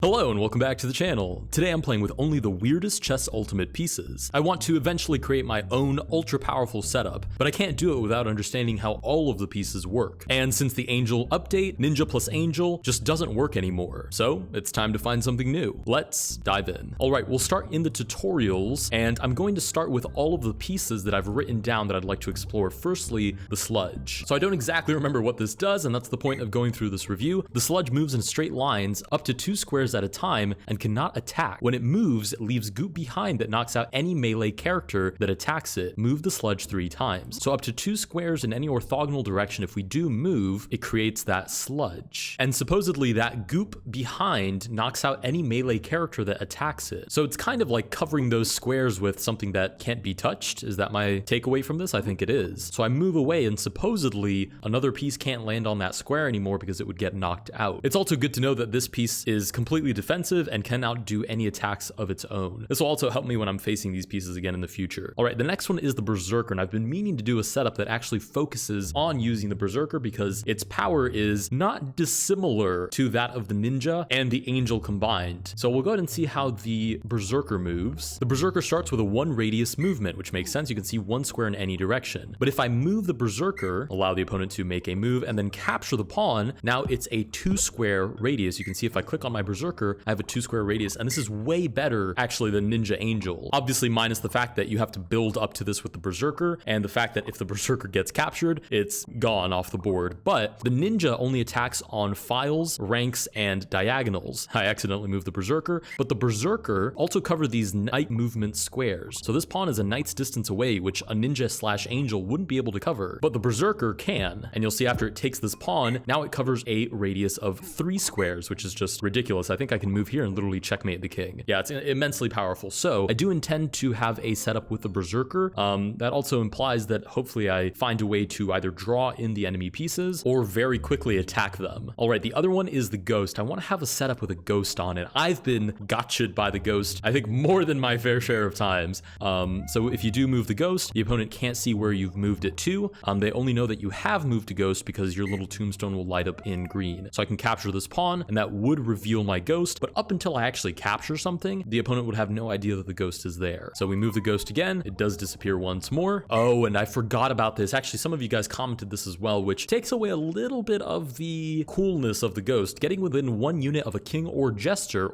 Hello and welcome back to the channel. Today I'm playing with only the weirdest chess ultimate pieces. I want to eventually create my own ultra powerful setup, but I can't do it without understanding how all of the pieces work. And since the Angel update, Ninja plus Angel just doesn't work anymore. So it's time to find something new. Let's dive in. Alright, we'll start in the tutorials, and I'm going to start with all of the pieces that I've written down that I'd like to explore. Firstly, the sludge. So I don't exactly remember what this does, and that's the point of going through this review. The sludge moves in straight lines up to 2 squares at a time and cannot attack. When it moves, it leaves goop behind that knocks out any melee character that attacks it. Move the sludge 3 times. So up to 2 squares in any orthogonal direction, if we do move, it creates that sludge. And supposedly that goop behind knocks out any melee character that attacks it. So it's kind of like covering those squares with something that can't be touched. Is that my takeaway from this? I think it is. So I move away and supposedly another piece can't land on that square anymore because it would get knocked out. It's also good to know that this piece is completely defensive and can outdo any attacks of its own. This will also help me when I'm facing these pieces again in the future. All right, the next one is the Berserker, and I've been meaning to do a setup that actually focuses on using the Berserker because its power is not dissimilar to that of the Ninja and the Angel combined. So we'll go ahead and see how the Berserker moves. The Berserker starts with a 1 radius movement, which makes sense. You can see 1 square in any direction. But if I move the Berserker, allow the opponent to make a move, and then capture the pawn, now it's a 2 square radius. You can see if I click on my Berserker, I have a 2 square radius, and this is way better actually than Ninja Angel. Obviously minus the fact that you have to build up to this with the Berserker, and the fact that if the Berserker gets captured, it's gone off the board. But the Ninja only attacks on files, ranks, and diagonals. I accidentally moved the Berserker, but the Berserker also covers these knight movement squares. So this pawn is a knight's distance away, which a Ninja slash Angel wouldn't be able to cover, but the Berserker can. And you'll see after it takes this pawn, now it covers a radius of 3 squares, which is just ridiculous. I think I can move here and literally checkmate the king. Yeah, it's immensely powerful. So I do intend to have a setup with the Berserker. That also implies that hopefully I find a way to either draw in the enemy pieces or very quickly attack them. All right, the other one is the Ghost. I want to have a setup with a Ghost on it. I've been gotcha'd by the Ghost, I think more than my fair share of times. So if you do move the Ghost, the opponent can't see where you've moved it to. They only know that you have moved a Ghost because your little tombstone will light up in green. So I can capture this pawn, and that would reveal my Ghost, but up until I actually capture something, the opponent would have no idea that the Ghost is there. So we move the Ghost again, it does disappear once more. Oh, and I forgot about this. Actually, some of you guys commented this as well, which takes away a little bit of the coolness of the Ghost. Getting within 1 unit of a king or jester,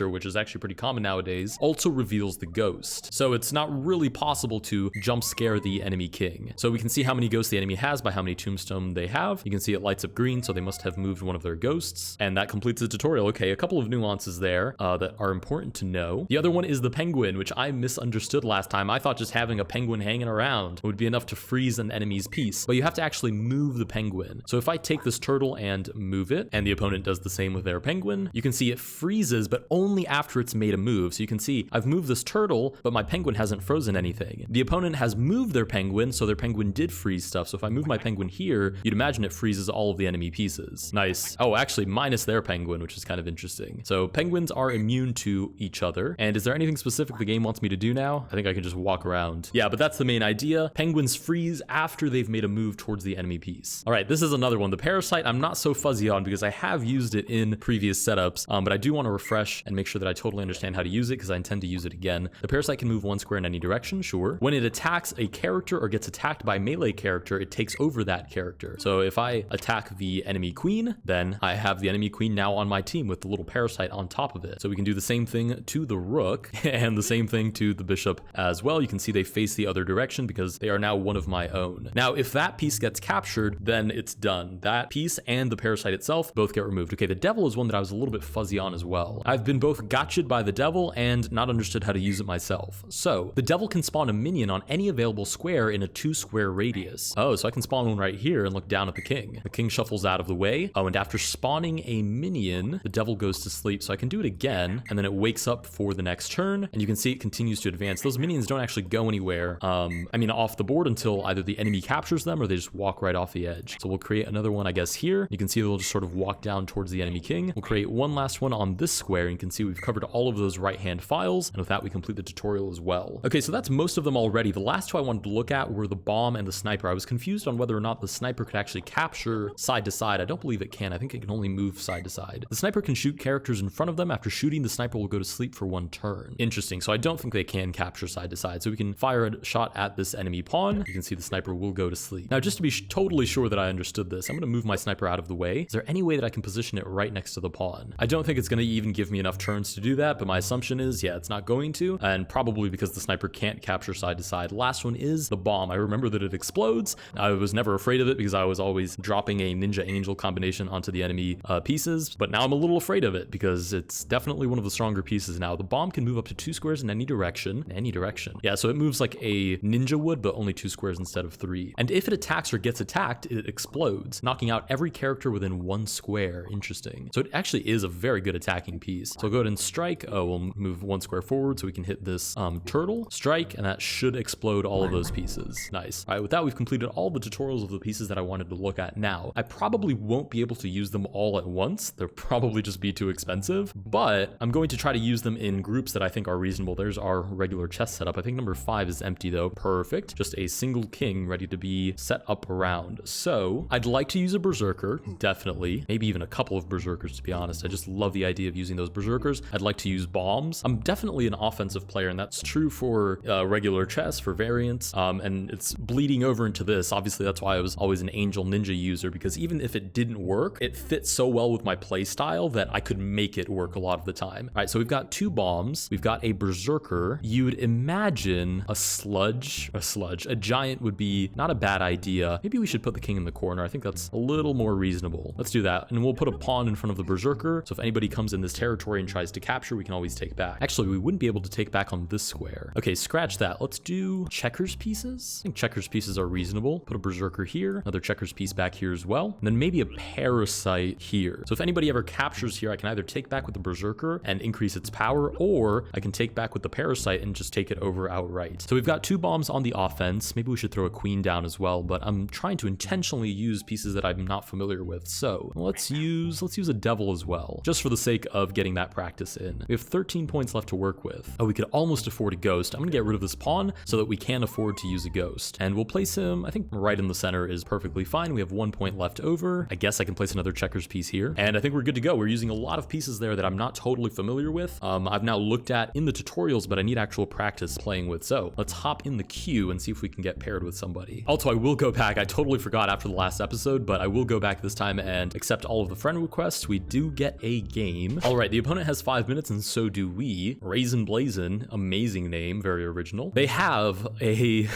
which is actually pretty common nowadays, also reveals the Ghost. So it's not really possible to jump scare the enemy king. So we can see how many ghosts the enemy has by how many tombstone they have. You can see it lights up green, so they must have moved one of their ghosts. And that completes the tutorial. Okay, a couple of nuances there that are important to know. The other one is the penguin, which I misunderstood last time. I thought just having a penguin hanging around would be enough to freeze an enemy's piece, but you have to actually move the penguin. So if I take this turtle and move it, and the opponent does the same with their penguin, you can see it freezes, but only after it's made a move. So you can see I've moved this turtle, but my penguin hasn't frozen anything. The opponent has moved their penguin, so their penguin did freeze stuff. So if I move my penguin here, you'd imagine it freezes all of the enemy pieces. Nice. Oh, actually minus their penguin, which is kind of interesting. So penguins are immune to each other. And is there anything specific the game wants me to do now? I think I can just walk around. Yeah, but that's the main idea. Penguins freeze after they've made a move towards the enemy piece. All right, this is another one. The parasite I'm not so fuzzy on because I have used it in previous setups, but I do want to refresh and make sure that I totally understand how to use it because I intend to use it again. The parasite can move 1 square in any direction, sure. When it attacks a character or gets attacked by a melee character, it takes over that character. So if I attack the enemy queen, then I have the enemy queen now on my team with the little parasite on top of it. So we can do the same thing to the rook and the same thing to the bishop as well. You can see they face the other direction because they are now one of my own. Now, if that piece gets captured, then it's done. That piece and the parasite itself both get removed. Okay, the devil is one that I was a little bit fuzzy on as well. I've been both gotcha'd by the devil and not understood how to use it myself. So the devil can spawn a minion on any available square in a 2 square radius. Oh, so I can spawn one right here and look down at the king. The king shuffles out of the way. Oh, and after spawning a minion, the devil goes to sleep. So I can do it again, and then it wakes up for the next turn, and you can see it continues to advance. Those minions don't actually go anywhere, off the board until either the enemy captures them or they just walk right off the edge. So we'll create another one, I guess, here. You can see they'll just sort of walk down towards the enemy king. We'll create one last one on this square, and you can see we've covered all of those right-hand files, and with that, we complete the tutorial as well. Okay, so that's most of them already. The last 2 I wanted to look at were the bomb and the sniper. I was confused on whether or not the sniper could actually capture side to side. I don't believe it can. I think it can only move side to side. The sniper can shoot characters in front of them. After shooting, the sniper will go to sleep for 1 turn. Interesting. So I don't think they can capture side to side. So we can fire a shot at this enemy pawn. You can see the sniper will go to sleep. Now, just to be totally sure that I understood this, I'm going to move my sniper out of the way. Is there any way that I can position it right next to the pawn? I don't think it's going to even give me enough turns to do that, but my assumption is, yeah, it's not going to, and probably because the sniper can't capture side to side. Last one is the bomb. I remember that it explodes. I was never afraid of it because I was always dropping a ninja angel combination onto the enemy pieces, but now I'm a little afraid of it because it's definitely one of the stronger pieces now. The bomb can move up to 2 squares in any direction. Yeah, so it moves like a ninja would, but only 2 squares instead of 3. And if it attacks or gets attacked, it explodes, knocking out every character within 1 square. Interesting. So it actually is a very good attacking piece. So I'll go ahead and strike. Oh, we'll move 1 square forward so we can hit this turtle. Strike, and that should explode all of those pieces. Nice. All right, with that, we've completed all the tutorials of the pieces that I wanted to look at now. I probably won't be able to use them all at once. They'll probably just be too expensive, but I'm going to try to use them in groups that I think are reasonable. There's our regular chess setup. I think number 5 is empty though. Perfect. Just a single king ready to be set up around. So I'd like to use a berserker, definitely. Maybe even a couple of berserkers, to be honest. I just love the idea of using those berserkers. I'd like to use bombs. I'm definitely an offensive player, and that's true for regular chess, for variants, and it's bleeding over into this. Obviously, that's why I was always an angel ninja user, because even if it didn't work, it fits so well with my play style that I could make it work a lot of the time. All right, so we've got 2 bombs. We've got a berserker. You'd imagine a giant would be not a bad idea. Maybe we should put the king in the corner. I think that's a little more reasonable. Let's do that. And we'll put a pawn in front of the berserker. So if anybody comes in this territory and tries to capture, we can always take back. Actually, we wouldn't be able to take back on this square. Okay, scratch that. Let's do checkers pieces. I think checkers pieces are reasonable. Put a berserker here, another checkers piece back here as well. And then maybe a parasite here. So if anybody ever captures here, I can either take back with the berserker and increase its power, or I can take back with the parasite and just take it over outright. So we've got 2 bombs on the offense. Maybe we should throw a queen down as well, but I'm trying to intentionally use pieces that I'm not familiar with. So let's use a devil as well, just for the sake of getting that practice in. We have 13 points left to work with. Oh, we could almost afford a ghost. I'm gonna get rid of this pawn so that we can afford to use a ghost. And we'll place him, I think right in the center is perfectly fine. We have 1 point left over. I guess I can place another checkers piece here. And I think we're good to go. We're using a lot of pieces there that I'm not totally familiar with. I've now looked at in the tutorials, but I need actual practice playing with. So let's hop in the queue and see if we can get paired with somebody. Also, I will go back. I totally forgot after the last episode, but I will go back this time and accept all of the friend requests. We do get a game. All right, the opponent has 5 minutes and so do we. Raisin Blazin, amazing name, very original. They have a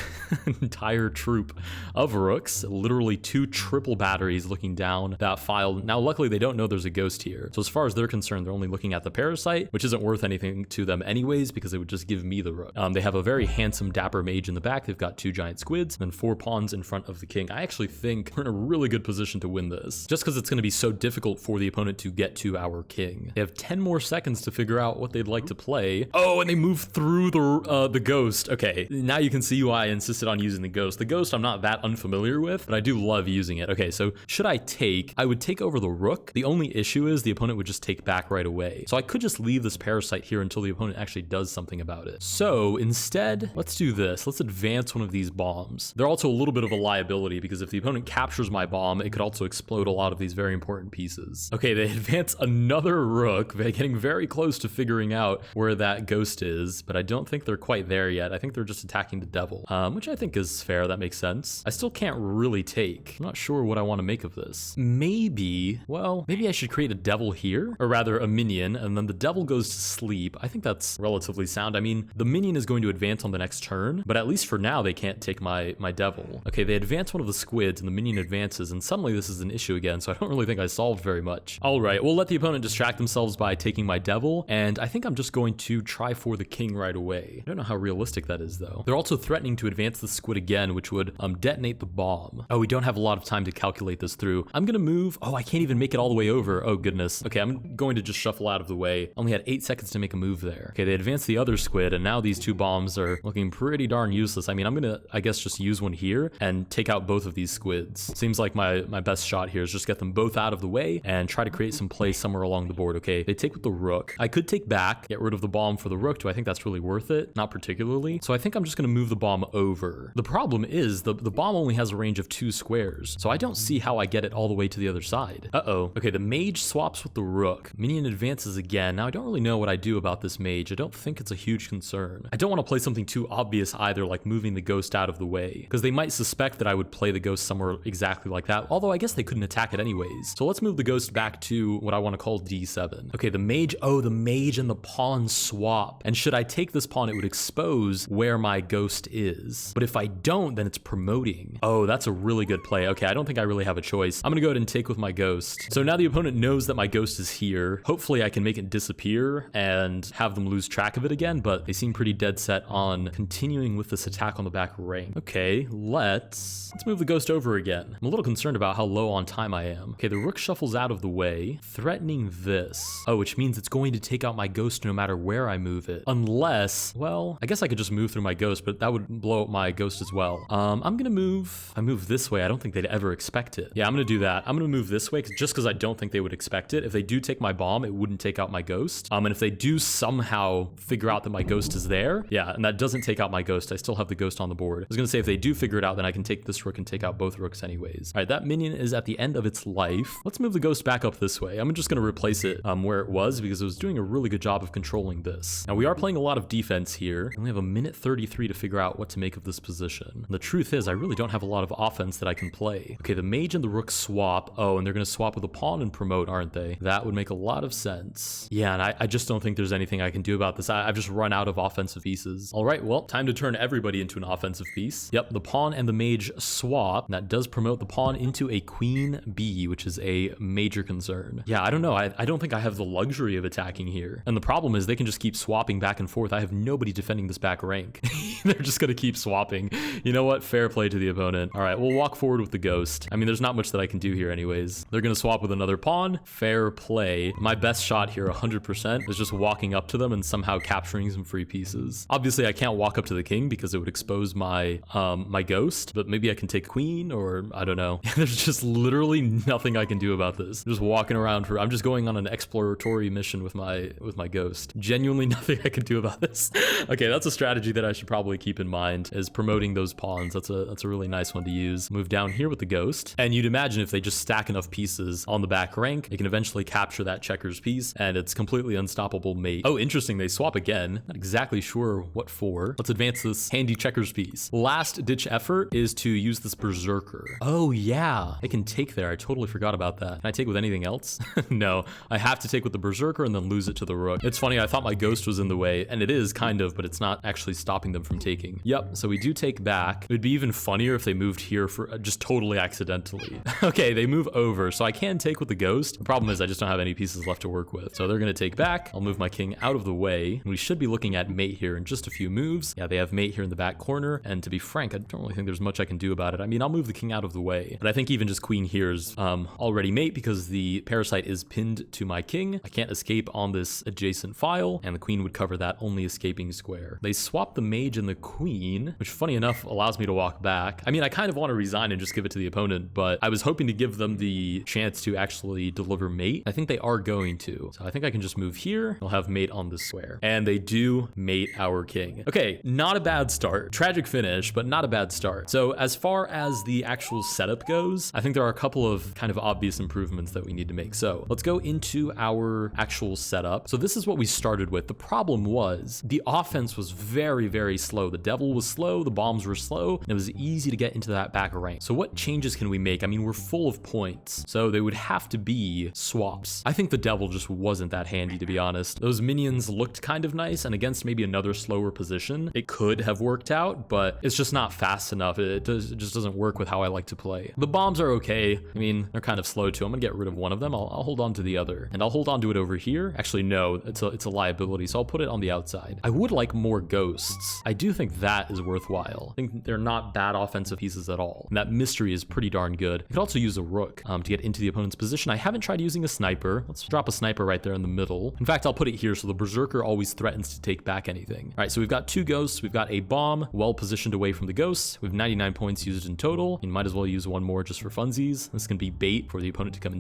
entire troop of rooks, literally 2 triple batteries looking down that file. Now, luckily they don't know there's a ghost here. So as far as they're concerned, they're only looking at the parasite, which isn't worth anything to them anyways, because it would just give me the rook. They have a very handsome dapper mage in the back. They've got 2 giant squids and 4 pawns in front of the king. I actually think we're in a really good position to win this, just because it's going to be so difficult for the opponent to get to our king. They have 10 more seconds to figure out what they'd like to play. Oh, and they move through the ghost. Okay, now you can see why I insisted on using the ghost. The ghost I'm not that unfamiliar with, but I do love using it. Okay, so should I take? I would take over the rook. The only issue is the opponent would just take back right away. So I could just leave this parasite here until the opponent actually does something about it. So instead, let's do this. Let's advance one of these bombs. They're also a little bit of a liability because if the opponent captures my bomb, it could also explode a lot of these very important pieces. Okay, they advance another rook. They're getting very close to figuring out where that ghost is, but I don't think they're quite there yet. I think they're just attacking the devil, which I think is fair. That makes sense. I still can't really take. I'm not sure what I want to make of this. Maybe I should create a devil here, or rather a minion, and then the devil goes to sleep. I think that's relatively sound. I mean, the minion is going to advance on the next turn, but at least for now, they can't take my devil. Okay, they advance one of the squids, and the minion advances, and suddenly this is an issue again, so I don't really think I solved very much. All right, we'll let the opponent distract themselves by taking my devil, and I think I'm just going to try for the king right away. I don't know how realistic that is, though. They're also threatening to advance the squid again, which would detonate the bomb. Oh, we don't have a lot of time to calculate this through. I'm gonna move. Oh, I can't even make it all the way over. Oh, goodness. Okay, I'm going to just shuffle out of the way. Only had 8 seconds to make a move there. Okay, they advanced the other squid, and now these 2 bombs are looking pretty darn useless. I mean, I'm gonna, I guess, just use one here and take out both of these squids. Seems like my best shot here is just get them both out of the way and try to create some play somewhere along the board. Okay, they take with the rook. I could take back, get rid of the bomb for the rook. Do I think that's really worth it? Not particularly. So I think I'm just gonna move the bomb over. The problem is the bomb only has a range of 2 squares, so I don't see how I get it all the way to the other side. Uh-oh. Okay, the mage swaps with the rook. rook. Minion advances again. Now I don't really know what I do about this mage. I don't think it's a huge concern. I don't want to play something too obvious either, like moving the ghost out of the way, because they might suspect that I would play the ghost somewhere exactly like that, although I guess they couldn't attack it anyways. So let's move the ghost back to what I want to call D7. Okay, the mage, oh, the mage and the pawn swap. And should I take this pawn, it would expose where my ghost is. But if I don't, then it's promoting. Oh, that's a really good play. Okay, I don't think I really have a choice. I'm gonna go ahead and take with my ghost. So now the opponent knows that my ghost is here. Hopefully I can make it disappear and have them lose track of it again, but they seem pretty dead set on continuing with this attack on the back rank. Okay, let's move the ghost over again. I'm a little concerned about how low on time I am. Okay, the rook shuffles out of the way, threatening this. Oh, which means it's going to take out my ghost no matter where I move it. Unless, well, I guess I could just move through my ghost, but that would blow up my ghost as well. I'm gonna move, I move this way. I don't think they'd ever expect it. Yeah, I'm gonna do that. I'm gonna move this way just because I don't think they would expect it. If they do take my bomb, it wouldn't take out my ghost. And if they do somehow figure out that my ghost is there, yeah, and that doesn't take out my ghost, I still have the ghost on the board. I was gonna say if they do figure it out, then I can take this rook and take out both rooks anyways. All right, that minion is at the end of its life. Let's move the ghost back up this way. I'm just gonna replace it where it was because it was doing a really good job of controlling this. Now we are playing a lot of defense here. We only have a minute 33 to figure out what to make of this position. And the truth is I really don't have a lot of offense that I can play. Okay, the mage and the rook swap. Oh, and they're gonna swap with a pawn and promote, aren't they? That would make a lot of sense. Yeah, and I just don't think there's anything I can do about this. I've just run out of offensive pieces. All right, well, time to turn everybody into an offensive piece. Yep, the pawn and the mage swap. That does promote the pawn into a queen B, which is a major concern. Yeah, I don't know. I don't think I have the luxury of attacking here. And the problem is they can just keep swapping back and forth. I have nobody defending this back rank. They're just gonna keep swapping. You know what? Fair play to the opponent. All right, we'll walk forward with the ghost. I mean, there's not much that I can do here anyways. They're gonna swap with another pawn. Fair play. My best shot here, 100%, is just walking up to them and somehow capturing some free pieces. Obviously, I can't walk up to the king because it would expose my my ghost, but maybe I can take queen, or I don't know. There's just literally nothing I can do about this. I'm just walking around I'm just going on an exploratory mission with my ghost. Genuinely nothing I can do about this. Okay, that's a strategy that I should probably keep in mind, is promoting those pawns. That's a really nice one to use. Move down here with the ghost, and you'd imagine if they just stack enough pieces on the back rank, they can eventually capture that checkers piece, and it's completely unstoppable mate. Oh, interesting, they swap again. Not exactly sure what for. Let's advance this handy checkers piece. Last ditch effort is to use this berserker. Oh yeah, I can take there. I totally forgot about that. Can I take with anything else? No, I have to take with the berserker and then lose it to the rook. It's funny, I thought my ghost was in the way, and it is kind of, but it's not actually stopping them from taking. Yep, so we do take back. It would be even funnier if they moved here for just totally accidentally. Okay, they move over, so I can take with the ghost. The problem is I just don't have any pieces left to work with. So they're gonna take back. I'll move my king out of the way. And we should be looking at mate here in just a few moves. Yeah, they have mate here in the back corner, and to be frank, I don't really think there's much I can do about it. I mean, I'll move the king out of the way, but I think even just queen here is already mate because the parasite is pinned to my king. I can't escape on this adjacent file, and the queen would cover that only escaping square. They swap the mage and the queen, which funny enough allows me to walk back. I mean, I kind of want to resign and just give it to the opponent, but I was hoping to give them the chance to actually deliver mate. I think they are going to, so I think I can just move here. I'll have mate on this square, and they do mate our king. Okay, not a bad start. Tragic finish, but not a bad start. So as far as the actual setup goes, I think there are a couple of kind of obvious improvements that we need to make. So let's go into our actual setup. So this is what we started with. The problem was the offense was very, very slow. The devil was slow, the bombs were slow, and it was easy to get into that back rank. So what changes can we make? I mean, we're full of points, so they would have to be swaps. I think the devil just wasn't that handy, to be honest. Those minions looked kind of nice, and against maybe another slower position, it could have worked out, but it's just not fast enough. It just doesn't work with how I like to play. The bombs are okay. I mean, they're kind of slow too. I'm gonna get rid of one of them. I'll hold on to the other, and I'll hold on to it over here. Actually, no, it's a liability, so I'll put it on the outside. I would like more ghosts. I do think that is worthwhile. I think they're not bad offensive pieces at all, and that mystery is pretty darn good. I could also use a rook to get into the opponent's position. I haven't tried using a sniper. Let's drop a sniper right there in the middle. In fact, I'll put it here so the berserker always threatens to take back anything. All right, so we've got two ghosts. We've got a bomb well positioned away from the ghosts. We have 99 points used in total. You might as well use one more just for funsies. This can be bait for the opponent to come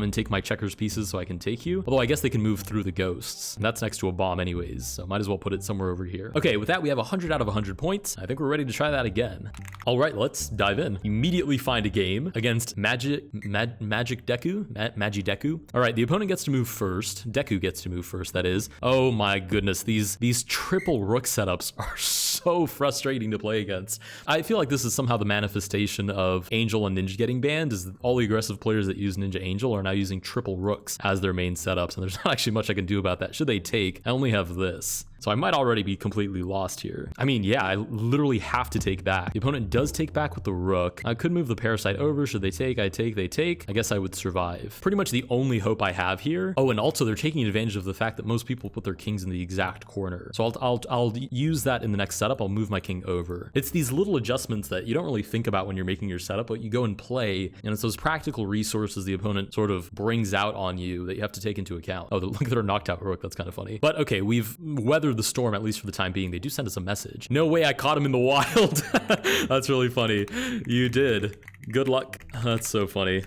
and take my checkers pieces so I can take you. Although I guess they can move through the ghosts, and that's next to a bomb anyways, so might as well put it somewhere over here. Okay, with that we have 100 100 out of 100 points. I think we're ready to try that again. All right, let's dive in. Immediately find a game against Magic Deku. All right, the opponent gets to move first. Deku gets to move first, that is. Oh my goodness, these triple rook setups are so frustrating to play against. I feel like this is somehow the manifestation of Angel and Ninja getting banned, is all the aggressive players that use Ninja Angel are now using triple rooks as their main setups, and there's not actually much I can do about that. Should they take, I only have this. So I might already be completely lost here. I mean, yeah, I literally have to take back. The opponent does take back with the rook. I could move the parasite over. Should they take? I take, they take. I guess I would survive. Pretty much the only hope I have here. Oh, and also they're taking advantage of the fact that most people put their kings in the exact corner. So I'll use that in the next setup. I'll move my king over. It's these little adjustments that you don't really think about when you're making your setup, but you go and play, and it's those practical resources the opponent sort of brings out on you that you have to take into account. Oh, look at their knocked out rook. That's kind of funny. But okay, we've weathered the storm, at least for the time being. They do send us a message. No way I caught him in the wild. That's really funny. You did. Good luck. That's so funny.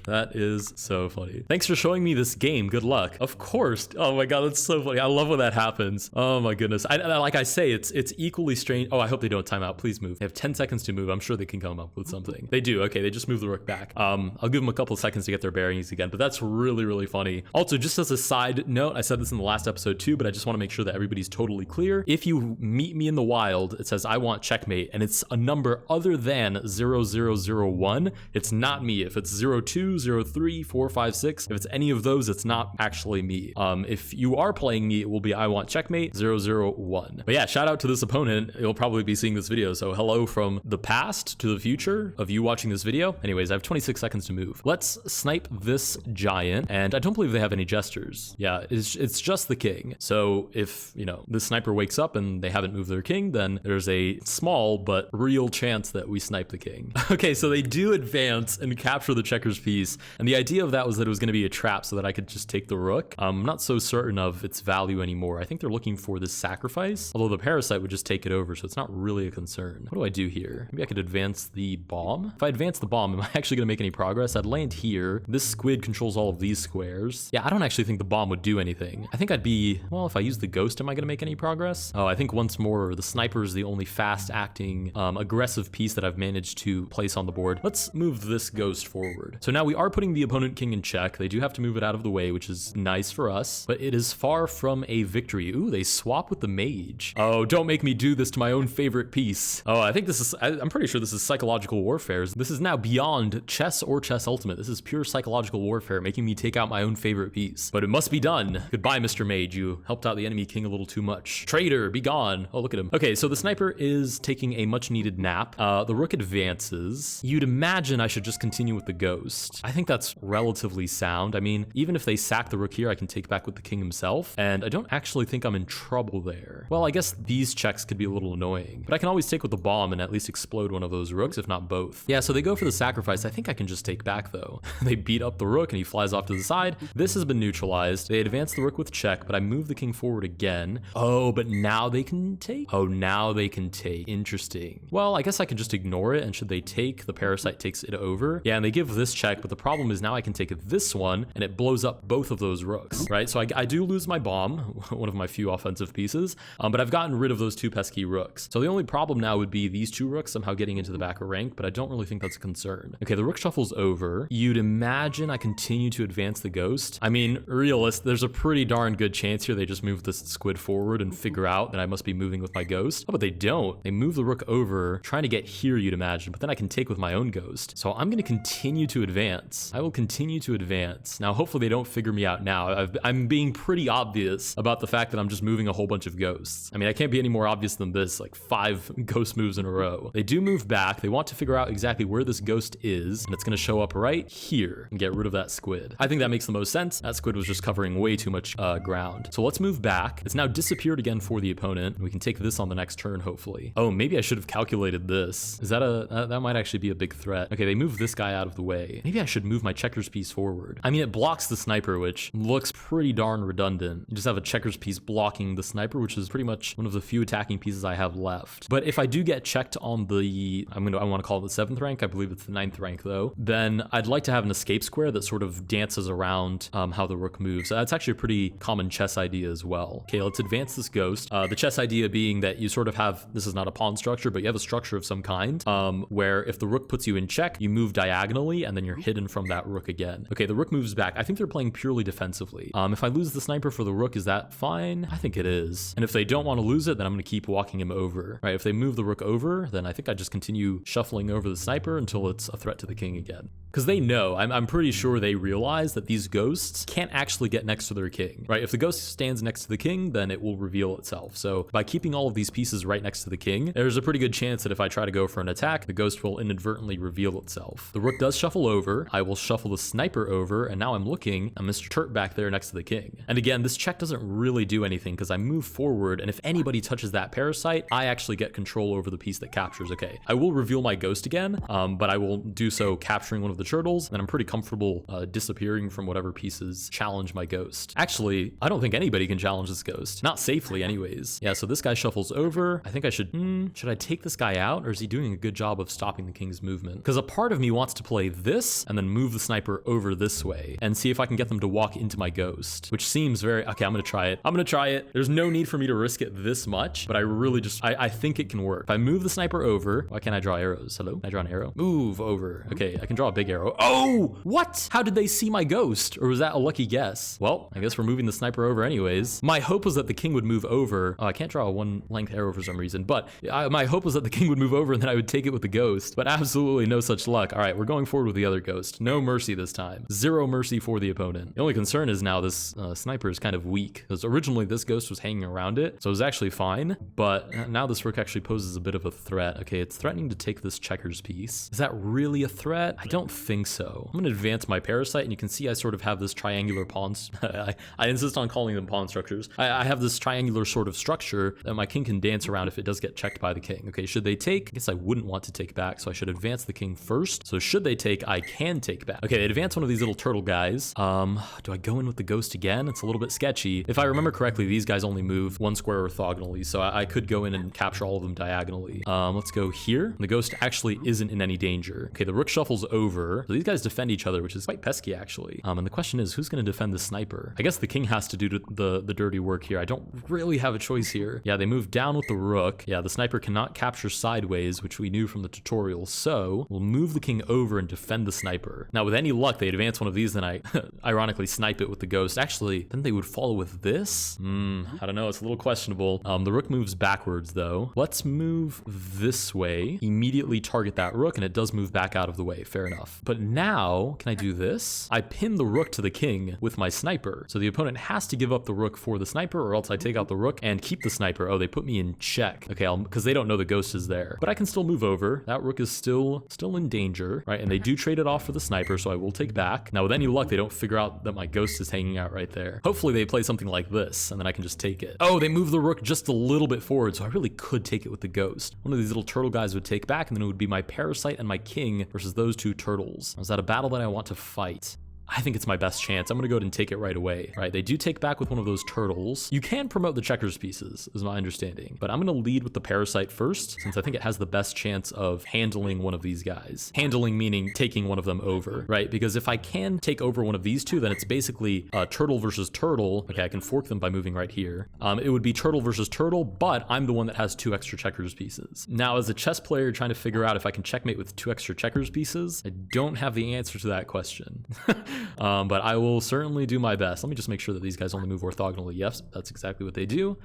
That is so funny. Thanks for showing me this game. Good luck. Of course. Oh my god, that's so funny. I love when that happens. Oh my goodness. Like I say, it's equally strange. Oh, I hope they don't time out. Please move. They have 10 seconds to move. I'm sure they can come up with something. They do. Okay, they just move the rook back. I'll give them a couple of seconds to get their bearings again, but that's really, really funny. Also, just as a side note, I said this in the last episode too, but I just want to make sure that everybody's totally clear. If you meet me in the wild, it says I want checkmate, and it's a number other than 0001. It's not me. If it's 02, 03, 4, 5, 6, if it's any of those, it's not actually me. If you are playing me, it will be I want checkmate 001. But yeah, shout out to this opponent. You'll probably be seeing this video, so hello from the past to the future of you watching this video. Anyways, I have 26 seconds to move. Let's snipe this giant, and I don't believe they have any gestures. Yeah, it's just the king. So if, you know, the sniper wakes up and they haven't moved their king, then there's a small but real chance that we snipe the king. Okay, so they do advance and capture the checkers piece, and the idea of that was that it was going to be a trap so that I could just take the rook. I'm not so certain of its value anymore. I think they're looking for this sacrifice, although the parasite would just take it over, so it's not really a concern. What do I do here? Maybe I could advance the bomb? If I advance the bomb, am I actually going to make any progress? I'd land here. This squid controls all of these squares. Yeah, I don't actually think the bomb would do anything. I think I'd be, well, if I use the ghost, am I going to make any progress? Oh, I think once more, the sniper is the only fast-acting, aggressive piece that I've managed to place on the board. Let's move this ghost forward. So now we are putting the opponent king in check. They do have to move it out of the way, which is nice for us, but it is far from a victory. Ooh, they swap with the mage. Oh, don't make me do this to my own favorite piece. Oh, I think this is, I'm pretty sure this is psychological warfare. This is now beyond chess or chess ultimate. This is pure psychological warfare, making me take out my own favorite piece. But it must be done. Goodbye, Mr. Mage. You helped out the enemy king a little too much. Traitor, be gone. Oh, look at him. Okay, so the sniper is taking a much needed nap. The rook advances. You'd imagine I should just continue with the ghost. I think that's relatively sound. I mean, even if they sack the rook here, I can take back with the king himself, and I don't actually think I'm in trouble there. Well, I guess these checks could be a little annoying, but I can always take with the bomb and at least explode one of those rooks, if not both. Yeah, so they go for the sacrifice. I think I can just take back though. They beat up the rook and he flies off to the side. This has been neutralized. They advance the rook with check, but I move the king forward again. Oh, but now they can take? Oh, now they can take. Interesting. Well, I guess I can just ignore it, and should they take, the parasite takes it over. Yeah, and they give this check, but the problem is now I can take this one and it blows up both of those rooks, right? So I do lose my bomb, one of my few offensive pieces, but I've gotten rid of those two pesky rooks. So the only problem now would be these two rooks somehow getting into the back of rank, but I don't really think that's a concern. Okay, the rook shuffle's over. You'd imagine I continue to advance the ghost. I mean, there's a pretty darn good chance here they just move this squid forward and figure out that I must be moving with my ghost. Oh, but they don't. They move the rook over, trying to get here, you'd imagine, but then I can take with my own ghost. So I'm going to continue to advance. I will continue to advance. Now, hopefully they don't figure me out now. I'm being pretty obvious about the fact that I'm just moving a whole bunch of ghosts. I mean, I can't be any more obvious than this, like 5 ghost moves in a row. They do move back. They want to figure out exactly where this ghost is, and it's going to show up right here and get rid of that squid. I think that makes the most sense. That squid was just covering way too much ground. So let's move back. It's now disappeared again for the opponent. We can take this on the next turn, hopefully. Oh, maybe I should have calculated this. Is that that might actually be a big threat. Okay, they move this guy out of the way. Maybe I should move my checkers piece forward. I mean, it blocks the sniper, which looks pretty darn redundant. You just have a checkers piece blocking the sniper, which is pretty much one of the few attacking pieces I have left. But if I do get checked on the, I want to call it the 7th rank, I believe it's the 9th rank though, then I'd like to have an escape square that sort of dances around how the rook moves. That's actually a pretty common chess idea as well. Okay, let's advance this ghost. The chess idea being that you sort of have, this is not a pawn structure, but you have a structure of some kind where if the rook puts you in check, you move diagonally and then you're hidden from that rook again. Okay, the rook moves back. I think they're playing purely defensively. If I lose the sniper for the rook, is that fine? I think it is. And if they don't want to lose it, then I'm going to keep walking him over. Right, if they move the rook over, then I think I just continue shuffling over the sniper until it's a threat to the king again. Because they know, I'm pretty sure they realize that these ghosts can't actually get next to their king, right? If the ghost stands next to the king, then it will reveal itself. So by keeping all of these pieces right next to the king, there's a pretty good chance that if I try to go for an attack, the ghost will inadvertently reveal itself. The rook does shuffle over. I will shuffle the sniper over, and now I'm looking at Mr. Turk back there next to the king. And again, this check doesn't really do anything because I move forward, and if anybody touches that parasite, I actually get control over the piece that captures. Okay, I will reveal my ghost again, but I will do so capturing one of the turtles, and I'm pretty comfortable disappearing from whatever pieces challenge my ghost. Actually, I don't think anybody can challenge this ghost. Not safely anyways. Yeah, so this guy shuffles over. I think I should I take this guy out, or is he doing a good job of stopping the king's movement? Because a part of me wants to play this and then move the sniper over this way and see if I can get them to walk into my ghost, which seems very, okay, I'm gonna try it. I'm gonna try it. There's no need for me to risk it this much, but I really just, I think it can work. If I move the sniper over, why can't I draw arrows? Hello? Can I draw an arrow? Move over. Okay, I can draw a big arrow. Oh, what? How did they see my ghost? Or was that a lucky guess? Well, I guess we're moving the sniper over anyways. My hope was that the king would move over. Oh, I can't draw a one length arrow for some reason, but my hope was that the king would move over and then I would take it with the ghost, but absolutely no such luck. All right, we're going forward with the other ghost. No mercy this time. Zero mercy for the opponent. The only concern is now this sniper is kind of weak, because originally this ghost was hanging around it, so it was actually fine, but now this rook actually poses a bit of a threat. Okay, it's threatening to take this checkers piece. Is that really a threat? I don't think so. I'm gonna advance my parasite, and you can see I sort of have this triangular pawn. I insist on calling them pawn structures. I have this triangular sort of structure that my king can dance around if it does get checked by the king. Okay, should they take? I guess I wouldn't want to take back, so I should advance the king first. So should they take, I can take back. Okay, they advance one of these little turtle guys. Do I go in with the ghost again? It's a little bit sketchy. If I remember correctly, these guys only move one square orthogonally, so I could go in and capture all of them diagonally. Let's go here. The ghost actually isn't in any danger. Okay, the rook shuffles over. So these guys defend each other, which is quite pesky actually. And the question is, who's going to defend the sniper? I guess the king has to do the dirty work here. I don't really have a choice here. Yeah, they move down with the rook. Yeah, the sniper cannot capture sideways, which we knew from the tutorial. So we'll move the king over and defend the sniper. Now, with any luck, they advance one of these, then I ironically snipe it with the ghost. Actually, then they would follow with this. I don't know. It's a little questionable. The rook moves backwards though. Let's move this way. Immediately target that rook, and it does move back out of the way. Fair enough. But now, can I do this? I pin the rook to the king with my sniper. So the opponent has to give up the rook for the sniper, or else I take out the rook and keep the sniper. Oh, they put me in check. Okay, because they don't know the ghost is there. But I can still move over. That rook is still in danger, right? And they do trade it off for the sniper, so I will take back. Now, with any luck, they don't figure out that my ghost is hanging out right there. Hopefully, they play something like this, and then I can just take it. Oh, they move the rook just a little bit forward, so I really could take it with the ghost. One of these little turtle guys would take back, and then it would be my parasite and my king versus those two turtles. Is that a battle that I want to fight? I think it's my best chance. I'm gonna go ahead and take it right away. Right, they do take back with one of those turtles. You can promote the checkers pieces, is my understanding, but I'm gonna lead with the parasite first, since I think it has the best chance of handling one of these guys. Handling meaning taking one of them over, right? Because if I can take over one of these two, then it's basically turtle versus turtle. Okay, I can fork them by moving right here. It would be turtle versus turtle, but I'm the one that has 2 extra checkers pieces. Now, as a chess player trying to figure out if I can checkmate with 2 extra checkers pieces, I don't have the answer to that question. But I will certainly do my best. Let me just make sure that these guys only move orthogonally. Yes, that's exactly what they do.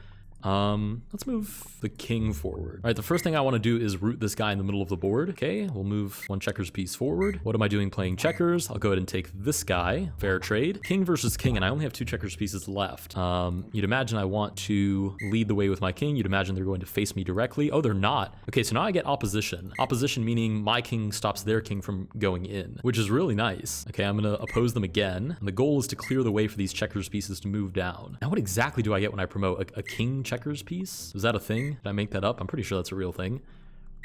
Let's move the king forward. All right, the first thing I want to do is root this guy in the middle of the board. Okay, we'll move 1 checkers piece forward. What am I doing playing checkers? I'll go ahead and take this guy. Fair trade. King versus king, and I only have 2 checkers pieces left. You'd imagine I want to lead the way with my king. You'd imagine they're going to face me directly. Oh, they're not. Okay, so now I get opposition. Opposition meaning my king stops their king from going in, which is really nice. Okay, I'm gonna oppose them again, and the goal is to clear the way for these checkers pieces to move down. Now, what exactly do I get when I promote a king checkers piece? Is that a thing? Did I make that up? I'm pretty sure that's a real thing.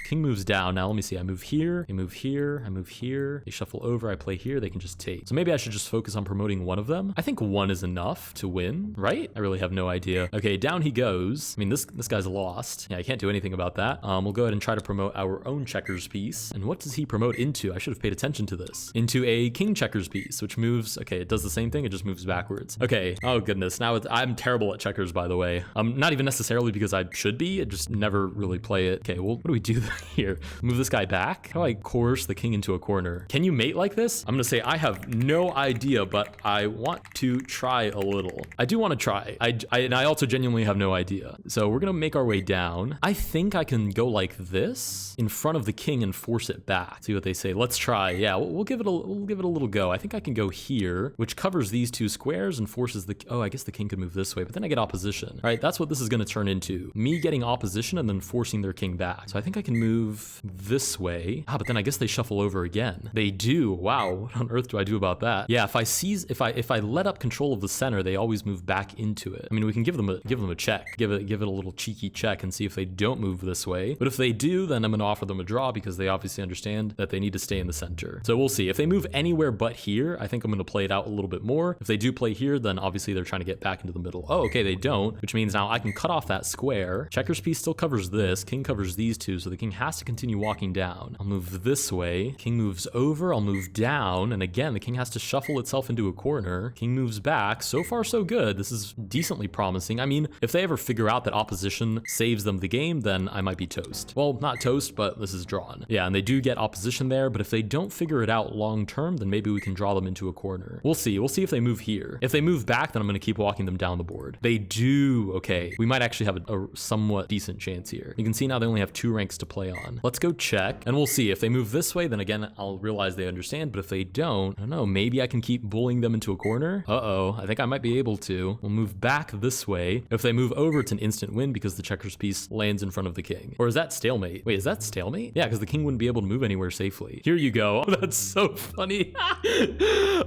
King moves down. Now let me see. I move here, I move here, I move here. They shuffle over, I play here, they can just take. So maybe I should just focus on promoting one of them. I think one is enough to win, right? I really have no idea. Okay, down he goes. I mean, this guy's lost. Yeah, I can't do anything about that. We'll go ahead and try to promote our own checkers piece. And what does he promote into? I should have paid attention to this. Into a king checkers piece, which moves, okay, it does the same thing, it just moves backwards. Okay, oh goodness, now I'm terrible at checkers, by the way. Not even necessarily because I should be, I just never really play it. Okay, well, what do we do here? Move this guy back? How do I coerce the king into a corner? Can you mate like this? I'm gonna say I have no idea, but I want to try a little. I do want to try. And I also genuinely have no idea. So we're gonna make our way down. I think I can go like this in front of the king and force it back. See what they say. Let's try. Yeah, we'll give it a little go. I think I can go here, which covers these two squares and forces the, oh, I guess the king could move this way, but then I get opposition. All right, that's what this is gonna turn into. Me getting opposition and then forcing their king back. So I think I can move this way. Ah, but then I guess they shuffle over again. They do. Wow, what on earth do I do about that? Yeah, if I let up control of the center, they always move back into it. I mean, we can give them a check. Give it a little cheeky check and see if they don't move this way. But if they do, then I'm gonna offer them a draw because they obviously understand that they need to stay in the center. So we'll see. If they move anywhere but here, I think I'm gonna play it out a little bit more. If they do play here, then obviously they're trying to get back into the middle. Oh, okay, they don't, which means now I can cut off that square. Checkers piece still covers this. King covers these two, so the king has to continue walking down. I'll move this way. King moves over, I'll move down, and again, the king has to shuffle itself into a corner. King moves back. So far, so good. This is decently promising. I mean, if they ever figure out that opposition saves them the game, then I might be toast. Well, not toast, but this is drawn. Yeah, and they do get opposition there, but if they don't figure it out long term, then maybe we can draw them into a corner. We'll see. We'll see if they move here. If they move back, then I'm going to keep walking them down the board. They do. Okay, we might actually have a somewhat decent chance here. You can see now they only have 2 ranks to play on. Let's go check, and we'll see. If they move this way, then again, I'll realize they understand, but if they don't, I don't know, maybe I can keep bullying them into a corner? Uh-oh, I think I might be able to. We'll move back this way. If they move over, it's an instant win because the checkers piece lands in front of the king. Or is that stalemate? Wait, is that stalemate? Yeah, because the king wouldn't be able to move anywhere safely. Here you go. Oh, that's so funny.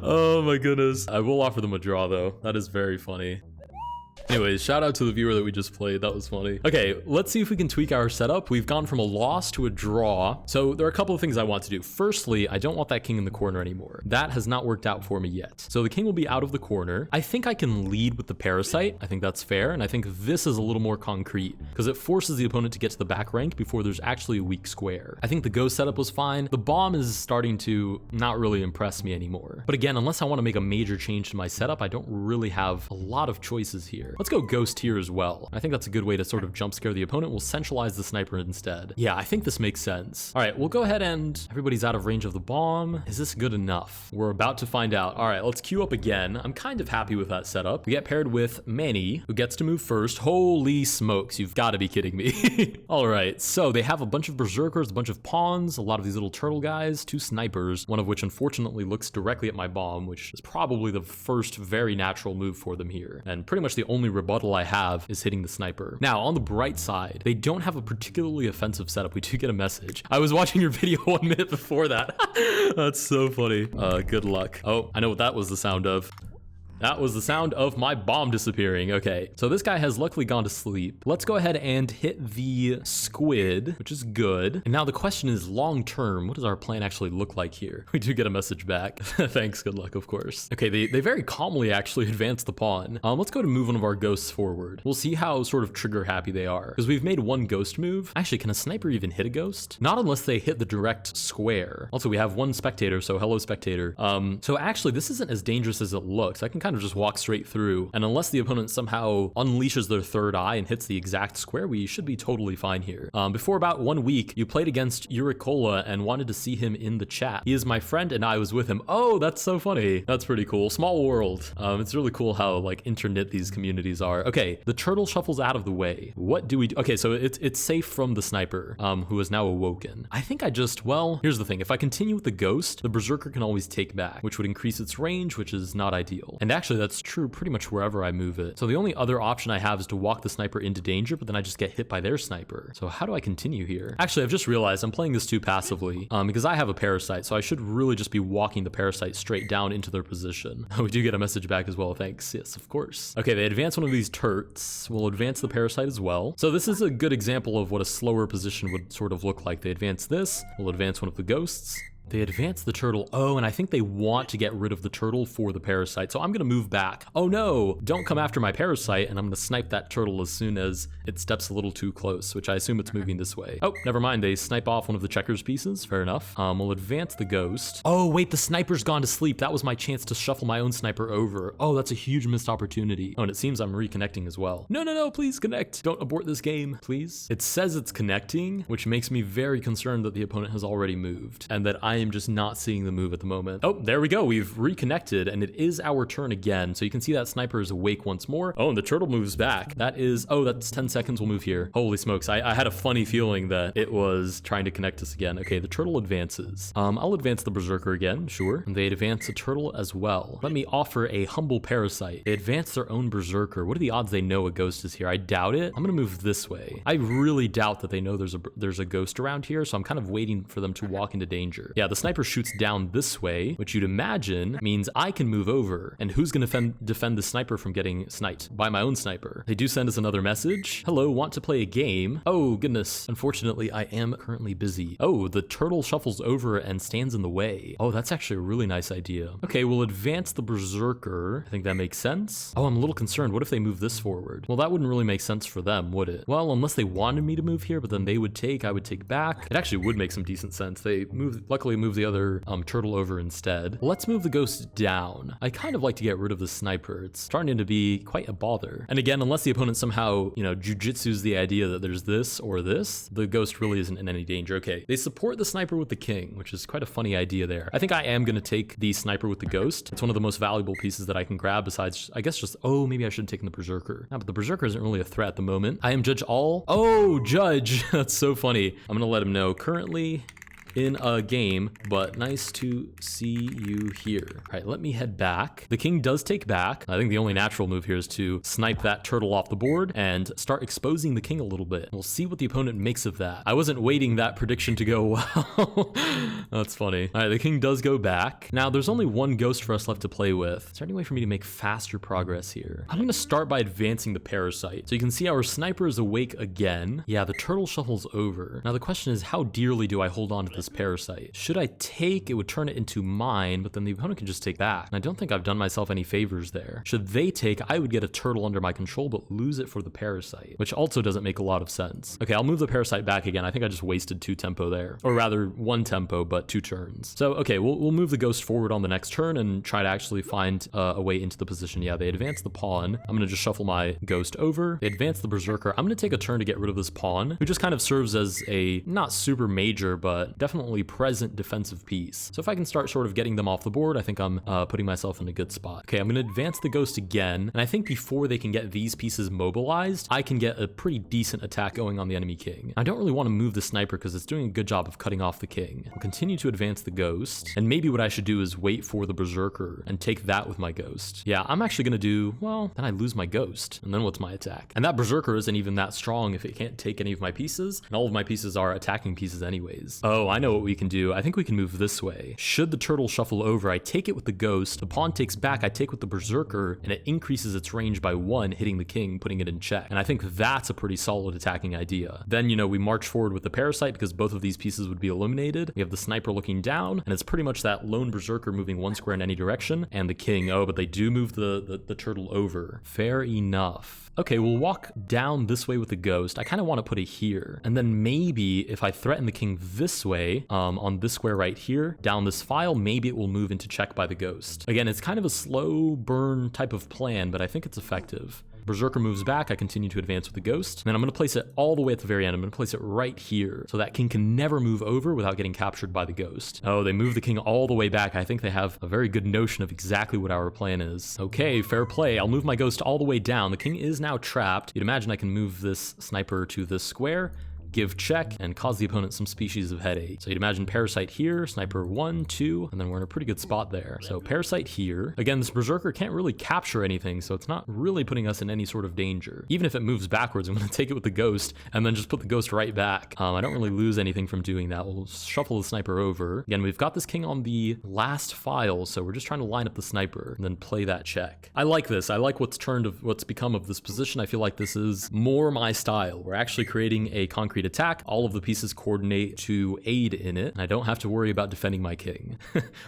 Oh my goodness. I will offer them a draw though. That is very funny. Anyways, shout out to the viewer that we just played. That was funny. Okay, let's see if we can tweak our setup. We've gone from a loss to a draw. So there are a couple of things I want to do. Firstly, I don't want that king in the corner anymore. That has not worked out for me yet. So the king will be out of the corner. I think I can lead with the parasite. I think that's fair. And I think this is a little more concrete because it forces the opponent to get to the back rank before there's actually a weak square. I think the ghost setup was fine. The bomb is starting to not really impress me anymore. But again, unless I want to make a major change to my setup, I don't really have a lot of choices here. Let's go ghost here as well. I think that's a good way to sort of jump scare the opponent. We'll centralize the sniper instead. Yeah, I think this makes sense. All right, we'll go ahead and everybody's out of range of the bomb. Is this good enough? We're about to find out. All right, let's queue up again. I'm kind of happy with that setup. We get paired with Manny, who gets to move first. Holy smokes, you've got to be kidding me. All right, so they have a bunch of berserkers, a bunch of pawns, a lot of these little turtle guys, 2 snipers, one of which unfortunately looks directly at my bomb, which is probably the first very natural move for them here. And pretty much the only rebuttal I have is hitting the sniper. Now, on the bright side, they don't have a particularly offensive setup. We do get a message. I was watching your video 1 minute before that. That's so funny. Good luck. Oh, I know what that was the sound of. That was the sound of my bomb disappearing. Okay, so this guy has luckily gone to sleep. Let's go ahead and hit the squid, which is good. And now the question is long term, what does our plan actually look like here? We do get a message back. Thanks, good luck, of course. Okay, they very calmly actually advance the pawn. Let's go to move one of our ghosts forward. We'll see how sort of trigger happy they are. Because we've made 1 ghost move. Actually, can a sniper even hit a ghost? Not unless they hit the direct square. Also, we have 1 spectator, so hello spectator. So actually, this isn't as dangerous as it looks. I can kind of just walk straight through, and unless the opponent somehow unleashes their third eye and hits the exact square, we should be totally fine here. Before about 1 week, you played against Uricola and wanted to see him in the chat. He is my friend and I was with him. Oh, that's so funny. That's pretty cool. Small world. It's really cool how like interknit these communities are. Okay, the turtle shuffles out of the way. What do we do? Okay, so it's safe from the sniper, who is now awoken. I think I just, well, here's the thing. If I continue with the ghost, the berserker can always take back, which would increase its range, which is not ideal. And actually actually, that's true pretty much wherever I move it. So the only other option I have is to walk the sniper into danger, but then I just get hit by their sniper. So how do I continue here? Actually, I've just realized I'm playing this too passively because I have a parasite, so I should really just be walking the parasite straight down into their position. We do get a message back as well, thanks. Yes, of course. Okay, they advance one of these turrets. We'll advance the parasite as well. So this is a good example of what a slower position would sort of look like. They advance this, we'll advance one of the ghosts. They advance the turtle. Oh, and I think they want to get rid of the turtle for the parasite. So I'm gonna move back. Oh no, don't come after my parasite, and I'm gonna snipe that turtle as soon as it steps a little too close, which I assume it's moving this way. Oh, never mind, they snipe off one of the checkers pieces, fair enough. We'll advance the ghost. Oh wait, the sniper's gone to sleep. That was my chance to shuffle my own sniper over. Oh, that's a huge missed opportunity. Oh, and it seems I'm reconnecting as well. No, please connect. Don't abort this game, please. It says it's connecting, which makes me very concerned that the opponent has already moved, and that I am just not seeing the move at the moment. Oh, there we go. We've reconnected, and it is our turn again. So you can see that sniper is awake once more. Oh, and the turtle moves back. That is, oh, that's 10 seconds. We'll move here. Holy smokes. I had a funny feeling that it was trying to connect us again. Okay, the turtle advances. I'll advance the berserker again, sure. And they advance the turtle as well. Let me offer a humble parasite. They advance their own berserker. What are the odds they know a ghost is here? I doubt it. I'm gonna move this way. I really doubt that they know there's a ghost around here, so I'm kind of waiting for them to walk into danger. Yeah, the sniper shoots down this way, which you'd imagine means I can move over. And who's gonna defend the sniper from getting sniped? By my own sniper. They do send us another message. Hello, want to play a game? Oh, goodness. Unfortunately, I am currently busy. Oh, the turtle shuffles over and stands in the way. Oh, that's actually a really nice idea. Okay, we'll advance the berserker. I think that makes sense. Oh, I'm a little concerned. What if they move this forward? Well, that wouldn't really make sense for them, would it? Well, unless they wanted me to move here, but then they would take, I would take back. It actually would make some decent sense. They luckily move the other turtle over instead. Let's move the ghost down. I kind of like to get rid of the sniper. It's starting to be quite a bother. And again, unless the opponent somehow, jujitsu's the idea that there's this or this, the ghost really isn't in any danger. Okay, they support the sniper with the king, which is quite a funny idea there. I think I am going to take the sniper with the ghost. It's one of the most valuable pieces that I can grab besides, I guess just, oh, maybe I should have taken the berserker. No, but the berserker isn't really a threat at the moment. I am Judge All. Oh, Judge. That's so funny. I'm going to let him know currently in a game, but nice to see you here. All right, let me head back. The king does take back. I think the only natural move here is to snipe that turtle off the board and start exposing the king a little bit. We'll see what the opponent makes of that. I wasn't waiting that prediction to go well. That's funny. All right, the king does go back. Now, there's only one ghost for us left to play with. Is there any way for me to make faster progress here? I'm gonna start by advancing the parasite. So you can see our sniper is awake again. Yeah, the turtle shuffles over. Now, the question is, how dearly do I hold on to this parasite? Should I take, it would turn it into mine, but then the opponent can just take back. And I don't think I've done myself any favors there. Should they take, I would get a turtle under my control, but lose it for the parasite, which also doesn't make a lot of sense. Okay, I'll move the parasite back again. I think I just wasted 2 tempo there, or rather 1 tempo, but 2 turns. So, okay, we'll move the ghost forward on the next turn and try to actually find a way into the position. Yeah, they advance the pawn. I'm gonna just shuffle my ghost over. They advance the berserker. I'm gonna take a turn to get rid of this pawn, who just kind of serves as a not super major, but definitely present defensive piece. So if I can start sort of getting them off the board, I think I'm putting myself in a good spot. Okay, I'm gonna advance the ghost again, and I think before they can get these pieces mobilized, I can get a pretty decent attack going on the enemy king. I don't really want to move the sniper because it's doing a good job of cutting off the king. I'll continue to advance the ghost, and maybe what I should do is wait for the berserker and take that with my ghost. Yeah, I'm actually gonna do, well, then I lose my ghost, and then what's my attack? And that berserker isn't even that strong if it can't take any of my pieces, and all of my pieces are attacking pieces anyways. Oh, I know what we can do. I think we can move this way. Should the turtle shuffle over, I take it with the ghost, the pawn takes back, I take with the berserker, and it increases its range by 1, hitting the king, putting it in check. And I think that's a pretty solid attacking idea. Then, we march forward with the parasite because both of these pieces would be eliminated. We have the sniper looking down, and it's pretty much that lone berserker moving 1 square in any direction, and the king. Oh, but they do move the turtle over. Fair enough. Okay, we'll walk down this way with the ghost. I kind of want to put it here. And then maybe if I threaten the king this way, on this square right here, down this file, maybe it will move into check by the ghost. Again, it's kind of a slow burn type of plan, but I think it's effective. Berserker moves back, I continue to advance with the ghost, and then I'm gonna place it all the way at the very end. I'm gonna place it right here, so that king can never move over without getting captured by the ghost. Oh, they move the king all the way back. I think they have a very good notion of exactly what our plan is. Okay, fair play. I'll move my ghost all the way down. The king is now trapped. You'd imagine I can move this sniper to this square, give check and cause the opponent some species of headache. So you'd imagine Parasite here, Sniper 1, 2, and then we're in a pretty good spot there. So Parasite here. Again, this Berserker can't really capture anything, so it's not really putting us in any sort of danger. Even if it moves backwards, I'm going to take it with the Ghost and then just put the Ghost right back. I don't really lose anything from doing that. We'll shuffle the Sniper over. Again, we've got this king on the last file, so we're just trying to line up the Sniper and then play that check. I like this. I like what's become of this position. I feel like this is more my style. We're actually creating a concrete attack. All of the pieces coordinate to aid in it, and I don't have to worry about defending my king.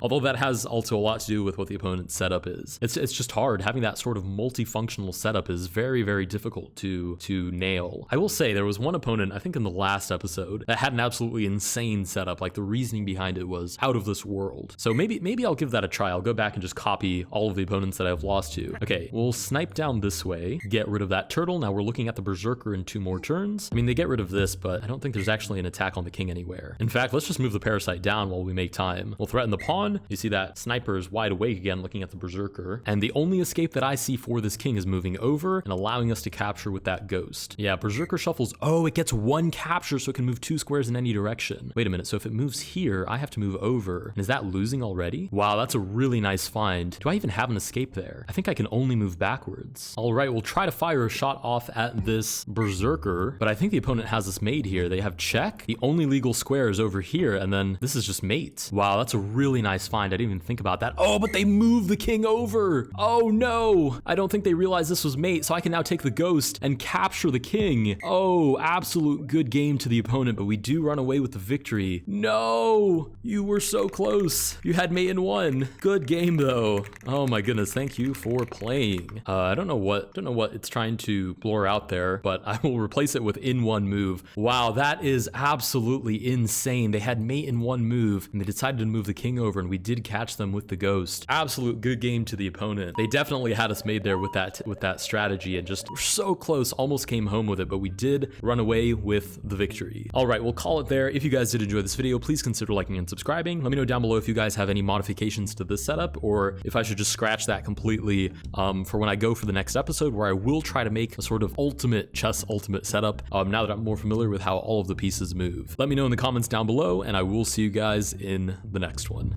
Although that has also a lot to do with what the opponent's setup is. It's just hard. Having that sort of multifunctional setup is very, very difficult to nail. I will say there was one opponent, I think in the last episode, that had an absolutely insane setup. Like the reasoning behind it was out of this world. So maybe I'll give that a try. I'll go back and just copy all of the opponents that I've lost to. Okay, we'll snipe down this way, get rid of that turtle. Now we're looking at the Berserker in 2 more turns. I mean, they get rid of this, but I don't think there's actually an attack on the king anywhere. In fact, let's just move the Parasite down while we make time. We'll threaten the pawn. You see that Sniper is wide awake again looking at the Berserker. And the only escape that I see for this king is moving over and allowing us to capture with that Ghost. Yeah, Berserker shuffles. Oh, it gets 1 capture, so it can move 2 squares in any direction. Wait a minute, so if it moves here, I have to move over. And is that losing already? Wow, that's a really nice find. Do I even have an escape there? I think I can only move backwards. All right, we'll try to fire a shot off at this Berserker, but I think the opponent has us made here. They have check. The only legal square is over here, and then this is just mate. Wow, that's a really nice find. I didn't even think about that. Oh, but they moved the king over. Oh no, I don't think they realized this was mate, so I can now take the Ghost and capture the king. Oh, absolute good game to the opponent, but we do run away with the victory. No, you were so close. You had mate in 1. Good game though. Oh my goodness, thank you for playing. I don't know what it's trying to blur out there, but I will replace it with in 1 move. Wow, that is absolutely insane. They had mate in 1 move and they decided to move the king over, and we did catch them with the Ghost. Absolute good game to the opponent. They definitely had us made there with that strategy, and just were so close, almost came home with it, but we did run away with the victory. All right, we'll call it there. If you guys did enjoy this video, please consider liking and subscribing. Let me know down below if you guys have any modifications to this setup, or if I should just scratch that completely for when I go for the next episode, where I will try to make a sort of chess ultimate setup now that I'm more familiar with how all of the pieces move. Let me know in the comments down below, and I will see you guys in the next one.